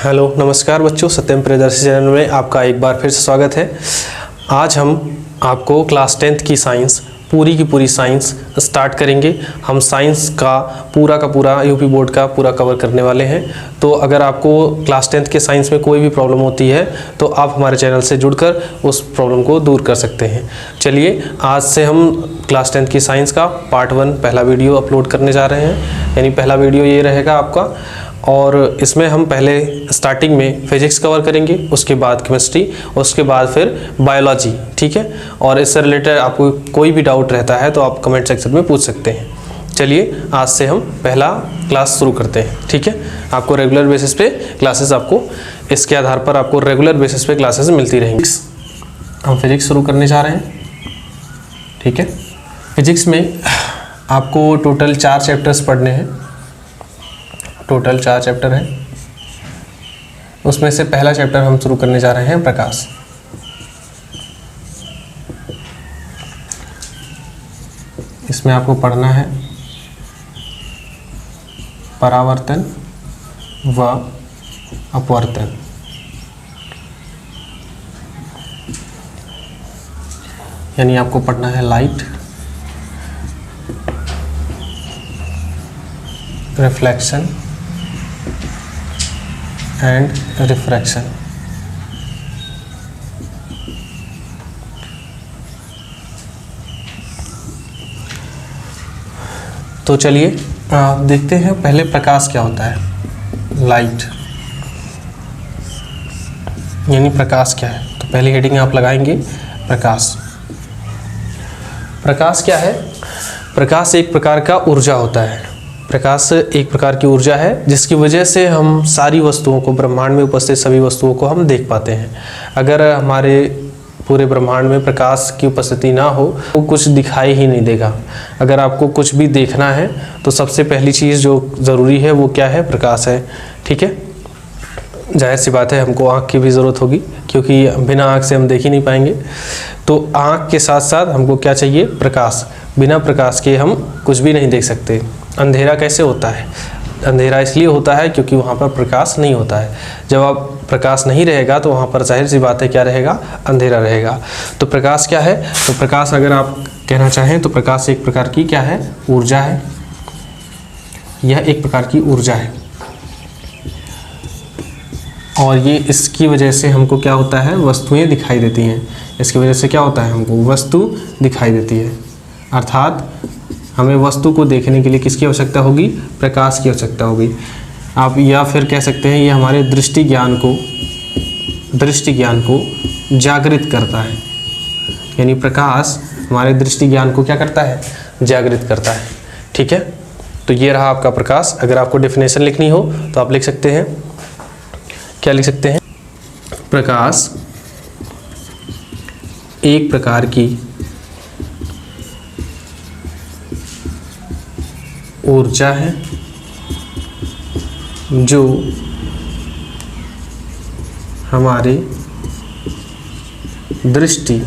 Hello नमस्कार बच्चों, सत्यम Priyadarshi channel में आपका एक बार फिर से स्वागत है। आज हम आपको क्लास 10th की साइंस पूरी की पूरी साइंस स्टार्ट करेंगे। हम साइंस का पूरा यूपी बोर्ड का पूरा कवर करने वाले हैं। तो अगर आपको क्लास 10th के साइंस में कोई भी प्रॉब्लम होती है तो आप हमारे चैनल से जुड़कर उस प्रॉब्लम को दूर कर सकते हैं। चलिए आज से हम क्लास 10th की साइंस का पार्ट 1 पहला वीडियो अपलोड करने जा रहे हैं। यानी पहला वीडियो ये रहेगा आपका, और इसमें हम पहले स्टार्टिंग में फिजिक्स कवर करेंगे, उसके बाद केमिस्ट्री, उसके बाद फिर बायोलॉजी। ठीक है, और इससे रिलेटेड आपको कोई भी डाउट रहता है तो आप कमेंट सेक्शन में पूछ सकते हैं। चलिए आज से हम पहला क्लास शुरू करते हैं। ठीक है, आपको रेगुलर बेसिस पे क्लासेस आपको इसके आधार पर आपको रेगुलर बेसिस पे क्लासेस मिलती रहेंगी। हम फिजिक्स शुरू करने जा रहे हैं। ठीक है, फिजिक्स में आपको टोटल 4 चैप्टर्स पढ़ने हैं। टोटल 4 चैप्टर हैं, उसमें से पहला चैप्टर हम शुरू करने जा रहे हैं प्रकाश। इसमें आपको पढ़ना है परावर्तन व अपवर्तन। यानी आपको पढ़ना है लाइट, रिफ्लेक्शन एंड रिफ्रैक्शन। तो चलिए देखते हैं पहले प्रकाश क्या होता है। लाइट यानी प्रकाश क्या है, तो पहली हेडिंग आप लगाएंगे प्रकाश। प्रकाश क्या है? प्रकाश एक प्रकार का ऊर्जा होता है। प्रकाश एक प्रकार की ऊर्जा है जिसकी वजह से हम सारी वस्तुओं को, ब्रह्मांड में उपस्थित सभी वस्तुओं को हम देख पाते हैं। अगर हमारे पूरे ब्रह्मांड में प्रकाश की उपस्थिति ना हो तो कुछ दिखाई ही नहीं देगा। अगर आपको कुछ भी देखना है तो सबसे पहली चीज़ जो ज़रूरी है वो क्या है? प्रकाश है। ठीक है, जाहिर सी बात है हमको आँख की भी ज़रूरत होगी, क्योंकि बिना आँख से हम देख ही नहीं पाएंगे। तो आँख के साथ साथ हमको क्या चाहिए? प्रकाश। बिना प्रकाश के हम कुछ भी नहीं देख सकते। अंधेरा कैसे होता है? अंधेरा इसलिए होता है क्योंकि वहाँ पर प्रकाश नहीं होता है। जब आप प्रकाश नहीं रहेगा तो वहाँ पर जाहिर सी बात है क्या रहेगा? अंधेरा रहेगा। तो प्रकाश क्या है? तो प्रकाश अगर आप कहना चाहें तो प्रकाश एक प्रकार की क्या है? ऊर्जा है। यह एक प्रकार की ऊर्जा है, और ये इसकी वजह से हमको क्या होता है? वस्तुएं दिखाई देती हैं। इसकी वजह से क्या होता है? हमको वस्तु दिखाई देती है। अर्थात हमें वस्तु को देखने के लिए किसकी आवश्यकता होगी? प्रकाश की आवश्यकता होगी। आप या फिर कह सकते हैं ये हमारे दृष्टि ज्ञान को जागृत करता है। यानी प्रकाश हमारे दृष्टि ज्ञान को क्या करता है? जागृत करता है। ठीक है, तो ये रहा आपका प्रकाश। अगर आपको डेफिनेशन लिखनी हो तो आप लिख सकते हैं, क्या लिख सकते हैं? प्रकाश एक प्रकार की ऊर्जा है जो हमारे दृष्टि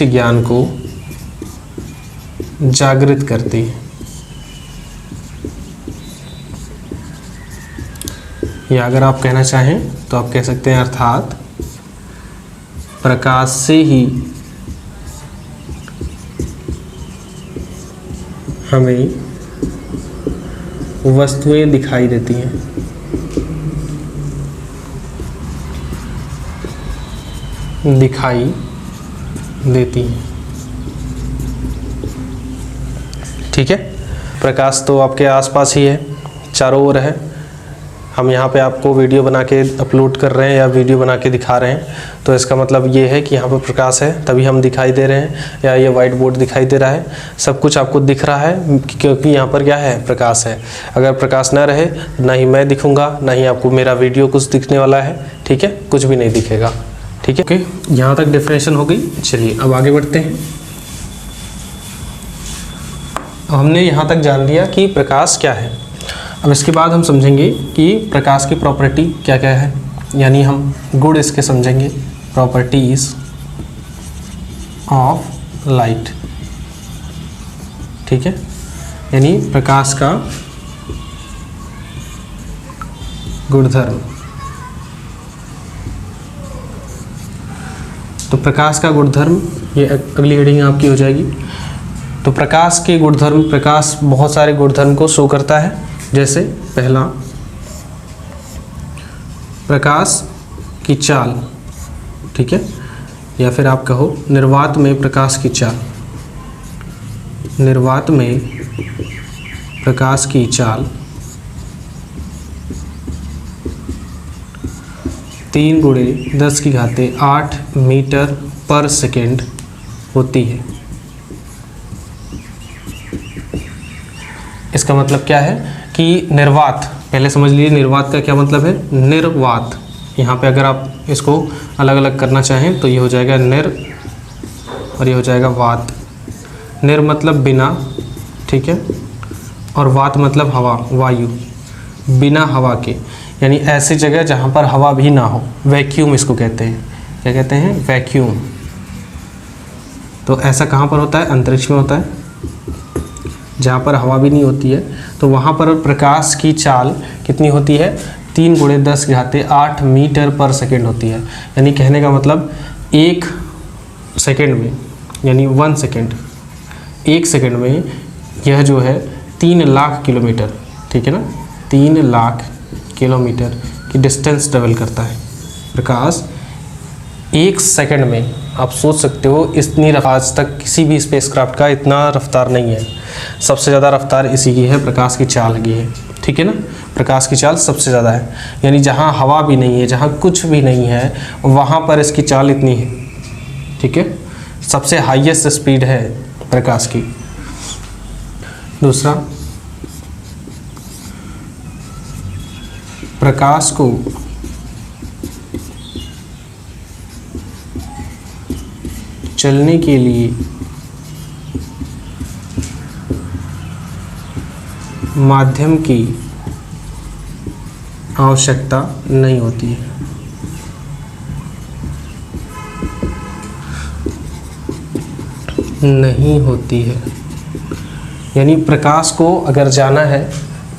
ज्ञान को जागृत करती है। या अगर आप कहना चाहें तो आप कह सकते हैं अर्थात प्रकाश से ही हमें वस्तुएं दिखाई देती हैं। ठीक है, प्रकाश तो आपके आसपास ही है, चारों ओर है। हम यहाँ पे आपको वीडियो बना के अपलोड कर रहे हैं या वीडियो बना के दिखा रहे हैं, तो इसका मतलब ये है कि यहाँ पर प्रकाश है, तभी हम दिखाई दे रहे हैं, या ये वाइट बोर्ड दिखाई दे रहा है। सब कुछ आपको दिख रहा है क्योंकि यहाँ पर क्या है? प्रकाश है। अगर प्रकाश ना रहे ना ही मैं दिखूँगा, ना ही आपको मेरा वीडियो कुछ दिखने वाला है। ठीक है, कुछ भी नहीं दिखेगा। ठीक है, ओके, यहाँ तक डेफिनेशन हो गई। चलिए अब आगे बढ़ते हैं। हमने यहाँ तक जान लिया कि प्रकाश क्या है। अब इसके बाद हम समझेंगे कि प्रकाश की प्रॉपर्टी क्या क्या है, यानी हम गुण इसके समझेंगे, प्रॉपर्टीज ऑफ लाइट। ठीक है, यानी प्रकाश का गुणधर्म। तो प्रकाश का गुणधर्म, ये अगली हेडिंग आपकी हो जाएगी। तो प्रकाश के गुणधर्म, प्रकाश बहुत सारे गुणधर्म को शो करता है। जैसे पहला, प्रकाश की चाल, ठीक है, या फिर आप कहो निर्वात में प्रकाश की चाल। निर्वात में प्रकाश की चाल 3×10⁸ मीटर पर सेकेंड होती है। इसका मतलब क्या है कि निर्वात, पहले समझ लीजिए निर्वात का क्या मतलब है। निर्वात, यहाँ पे अगर आप इसको अलग अलग करना चाहें तो ये हो जाएगा निर और ये हो जाएगा वात। निर मतलब बिना, ठीक है, और वात मतलब हवा, वायु, बिना हवा के, यानी ऐसी जगह जहाँ पर हवा भी ना हो, वैक्यूम इसको कहते हैं। क्या कहते हैं? वैक्यूम। तो ऐसा कहाँ पर होता है? अंतरिक्ष में होता है, जहाँ पर हवा भी नहीं होती है। तो वहाँ पर प्रकाश की चाल कितनी होती है? 3×10⁸ मीटर पर सेकेंड होती है। यानी कहने का मतलब 1 सेकेंड में, यानी 1 सेकेंड, 1 सेकेंड में यह जो है 3 लाख किलोमीटर, ठीक है ना, 3 लाख किलोमीटर की डिस्टेंस ट्रेवल करता है प्रकाश 1 सेकेंड में। आप सोच सकते हो इतनी रफ्तार, आज तक किसी भी स्पेसक्राफ्ट का इतना रफ्तार नहीं है। सबसे ज़्यादा रफ्तार इसी की है, प्रकाश की चाल की है, ठीक है ना। प्रकाश की चाल सबसे ज़्यादा है, यानी जहाँ हवा भी नहीं है, जहाँ कुछ भी नहीं है, वहाँ पर इसकी चाल इतनी है, ठीक है। सबसे हाईएस्ट स्पीड है प्रकाश की। दूसरा, प्रकाश को चलने के लिए माध्यम की आवश्यकता नहीं होती है। नहीं होती है, यानी प्रकाश को अगर जाना है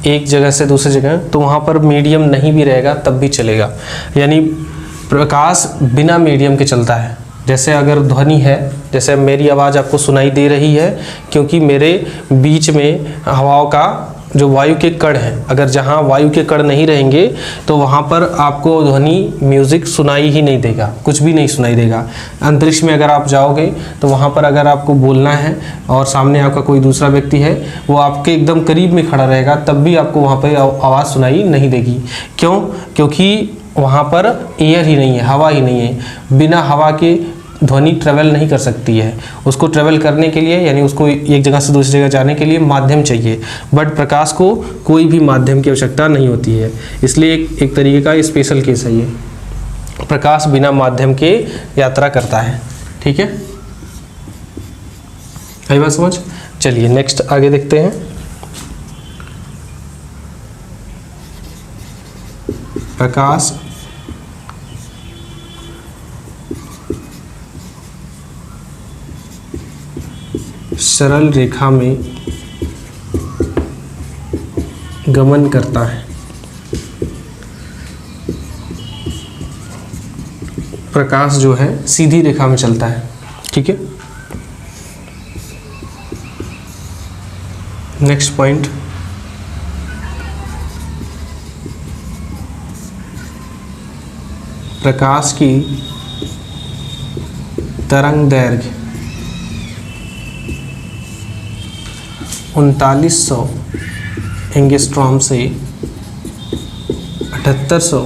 एक जगह से दूसरी जगह, तो वहाँ पर मीडियम नहीं भी रहेगा तब भी चलेगा। यानी प्रकाश बिना मीडियम के चलता है। जैसे अगर ध्वनि है, जैसे मेरी आवाज़ आपको सुनाई दे रही है क्योंकि मेरे बीच में हवाओं का जो वायु के कण हैं, अगर जहाँ वायु के कण नहीं रहेंगे तो वहाँ पर आपको ध्वनि, म्यूज़िक सुनाई ही नहीं देगा, कुछ भी नहीं सुनाई देगा। अंतरिक्ष में अगर आप जाओगे तो वहाँ पर अगर आपको बोलना है और सामने आपका कोई दूसरा व्यक्ति है, वो आपके एकदम करीब में खड़ा रहेगा, तब भी आपको वहाँ पर आवाज़ सुनाई नहीं देगी। क्यों? क्योंकि वहाँ पर एयर ही नहीं है, हवा ही नहीं है। बिना हवा के ध्वनि ट्रेवल नहीं कर सकती है। उसको ट्रेवल करने के लिए, यानी उसको एक जगह से दूसरी जगह जाने के लिए माध्यम चाहिए, बट प्रकाश को कोई भी माध्यम की आवश्यकता नहीं होती है। इसलिए एक तरीके का स्पेशल केस है ये, प्रकाश बिना माध्यम के यात्रा करता है, ठीक है। आई बात समझ? चलिए नेक्स्ट आगे देखते हैं। प्रकाश सरल रेखा में गमन करता है। प्रकाश जो है सीधी रेखा में चलता है, ठीक है। नेक्स्ट पॉइंट, प्रकाश की तरंग दैर्घ्य 3900 एंगस्ट्रॉम से 7800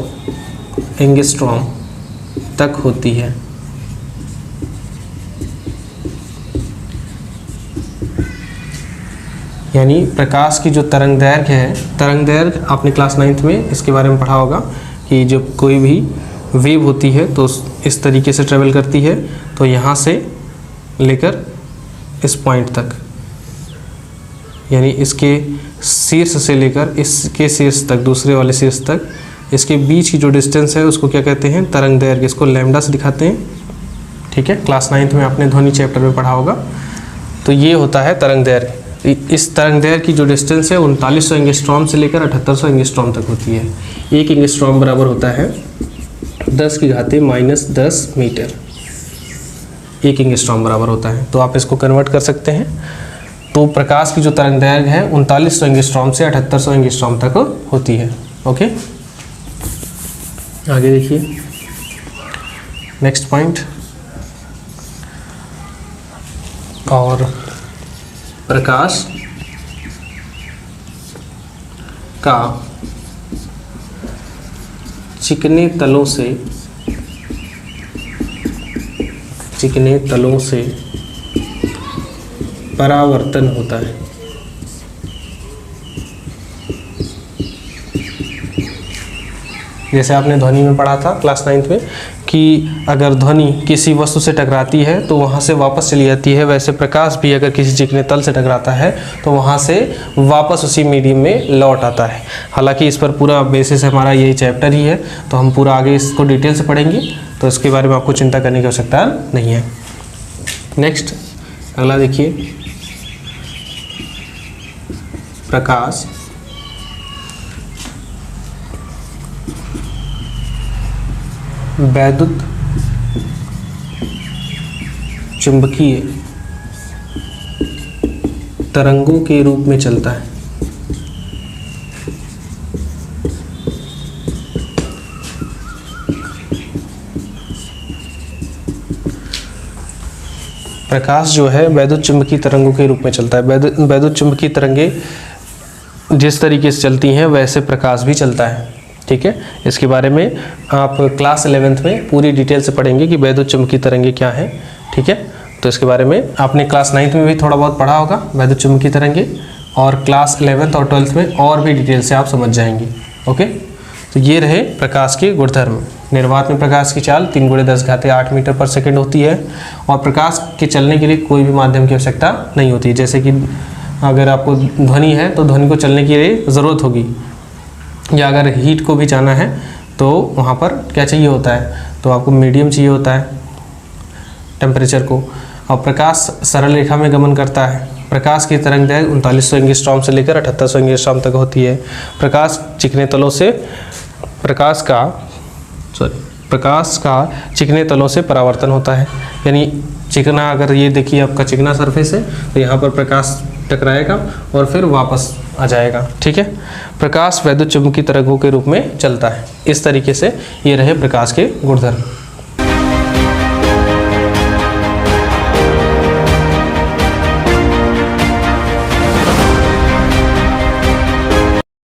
एंगस्ट्रॉम तक होती है। यानी प्रकाश की जो तरंग दैर्घ्य है, तरंग दैर्घ्य आपने क्लास 9th में इसके बारे में पढ़ा होगा कि जब कोई भी वेव होती है तो इस तरीके से ट्रेवल करती है, तो यहाँ से लेकर इस पॉइंट तक, यानी इसके शीर्ष से लेकर इसके शीर्ष तक, दूसरे वाले शीर्ष तक, इसके बीच की जो डिस्टेंस है उसको क्या कहते हैं? तरंग दैर्घ्य। इसको लैम्डा से दिखाते हैं, ठीक है। क्लास 9th में आपने ध्वनि चैप्टर में पढ़ा होगा। तो ये होता है तरंग दैर्घ्य। इस तरंगदैर्घ्य की जो डिस्टेंस है 3900 एंगस्ट्रॉम से लेकर 7800 एंगस्ट्रॉम तक होती है। 1 एंगस्ट्रॉम बराबर होता है 10⁻⁻10 मीटर। 1 एंगस्ट्रॉम बराबर होता है, तो आप इसको कन्वर्ट कर सकते हैं। तो प्रकाश की जो तरंगदैर्घ्य है 3900 एंगस्ट्रॉम से 7800 एंगस्ट्रॉम तक होती है। ओके, आगे देखिए नेक्स्ट पॉइंट। और प्रकाश का चिकने तलों से परावर्तन होता है। जैसे आपने ध्वनि में पढ़ा था क्लास 9th में कि अगर ध्वनि किसी वस्तु से टकराती है तो वहाँ से वापस चली जाती है, वैसे प्रकाश भी अगर किसी चिकने तल से टकराता है तो वहाँ से वापस उसी मीडियम में लौट आता है। हालांकि इस पर पूरा बेसिस हमारा यही चैप्टर ही है, तो हम पूरा आगे इसको डिटेल से पढ़ेंगे, तो इसके बारे में आपको चिंता करने की आवश्यकता नहीं है। नेक्स्ट अगला देखिए, प्रकाश वैद्युत चुंबकीय तरंगों के रूप में चलता है। प्रकाश जो है वैद्युत चुंबकीय तरंगों के रूप में चलता है। वैद्युत चुंबकीय तरंगे जिस तरीके से चलती हैं वैसे प्रकाश भी चलता है। ठीक है, इसके बारे में आप क्लास 11th में पूरी डिटेल से पढ़ेंगे कि वैद्युत चुंबकीय तरंगे क्या हैं। ठीक है, तो इसके बारे में आपने क्लास 9th में भी थोड़ा बहुत पढ़ा होगा वैद्युत चुंबकीय तरंगे, और क्लास 11th और 12th में और भी डिटेल से आप समझ जाएंगे। ओके, तो ये रहे प्रकाश के गुणधर्म। निर्वात में प्रकाश की चाल 3×10⁸ मीटर पर सेकेंड होती है, और प्रकाश के चलने के लिए कोई भी माध्यम की आवश्यकता नहीं होती। जैसे कि अगर आपको ध्वनि है तो ध्वनि को चलने की ज़रूरत होगी, या अगर हीट को भी जाना है तो वहाँ पर क्या चाहिए होता है, तो आपको मीडियम चाहिए होता है टेम्परेचर को। और प्रकाश सरल रेखा में गमन करता है। प्रकाश की तरंगदैर्घ्य 3900 एंगस्ट्रॉम से लेकर 7800 एंगस्ट्रॉम तक होती है। प्रकाश चिकने तलों से परावर्तन होता है। यानी चिकना, अगर ये देखिए आपका चिकना सरफेस है तो यहाँ पर प्रकाश टकराएगा और फिर वापस आ जाएगा। ठीक है, प्रकाश वैद्युत चुंबकीय तरंगों के रूप में चलता है। इस तरीके से ये रहे प्रकाश के गुणधर्म।